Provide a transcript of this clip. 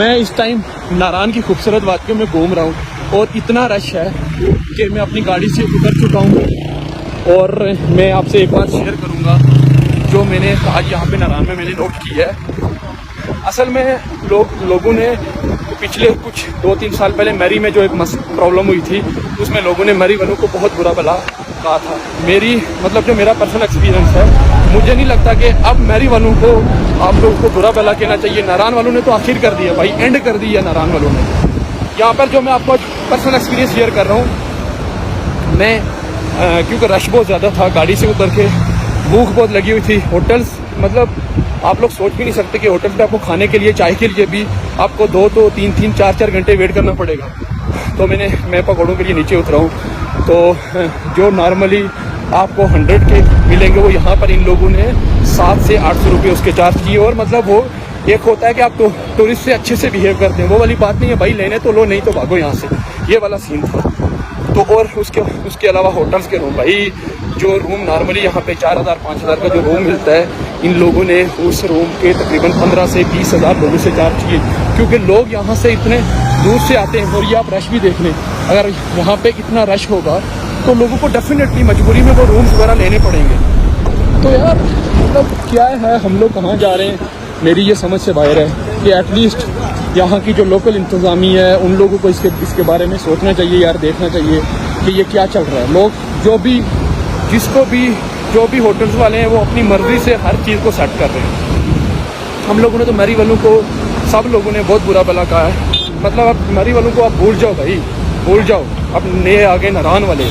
मैं इस टाइम नारान की खूबसूरत वादियों में घूम रहा हूँ और इतना रश है कि मैं अपनी गाड़ी से उतर चुका हूँ। और मैं आपसे एक बात शेयर करूँगा जो मैंने आज यहाँ पे नारान में मैंने नोट की है। असल में लोगों ने पिछले कुछ 2-3 साल पहले मैरी में जो एक प्रॉब्लम हुई थी उसमें लोगों ने मैरी वालों को बहुत बुरा भला कहा था। जो मेरा पर्सनल एक्सपीरियंस है, मुझे नहीं लगता कि अब मैरी वालों को आप लोगों को बुरा भला कहना चाहिए। नारान वालों ने तो आखिर कर दिया भाई, एंड कर दिया नारान वालों ने। यहाँ पर जो मैं आपको पर्सनल एक्सपीरियंस शेयर कर रहा हूँ, मैं क्योंकि रश बहुत ज़्यादा था, गाड़ी से उतर के भूख बहुत लगी हुई थी। होटल्स आप लोग सोच भी नहीं सकते कि होटल पे आपको खाने के लिए, चाय के लिए भी आपको 2-3 4 घंटे वेट करना पड़ेगा। तो मैं पकौड़ों के लिए नीचे उतरा हूँ। तो जो नॉर्मली आपको 100 के मिलेंगे वो यहाँ पर इन लोगों ने 700 से 800 रुपये उसके चार्ज किए। और वो एक होता है कि आप तो टूरिस्ट से अच्छे से बिहेव करते हैं, वो वाली बात नहीं है भाई, लेने तो लो नहीं तो भागो यहाँ से, ये वाला सीन था। तो और उसके अलावा होटल्स के रूम, भाई जो रूम नॉर्मली यहाँ पे 4,000-5,000 का जो रूम मिलता है, इन लोगों ने उस रूम के तकरीबन 15 से 20 हज़ार लोगों से चार्ज किए। क्योंकि लोग यहाँ से इतने दूर से आते हैं। और ये आप रश भी देख लें, अगर यहाँ पे इतना रश होगा तो लोगों को डेफिनेटली मजबूरी में वो रूम्स वगैरह लेने पड़ेंगे। तो यार क्या है, हम लोग कहाँ जा रहे हैं, मेरी ये समझ से बाहर है कि एटलीस्ट यहाँ की जो लोकल इंतज़ामिया है उन लोगों को इसके बारे में सोचना चाहिए यार, देखना चाहिए कि ये क्या चल रहा है। लोग जो भी होटल्स वाले हैं वो अपनी मर्जी से हर चीज़ को सेट कर रहे हैं। हम लोगों ने तो मैरी वालों को, सब लोगों ने बहुत बुरा भला कहा है। अब मैरी वालों को आप भूल जाओ भाई, भूल जाओ। अब नए आ गए नारान वाले।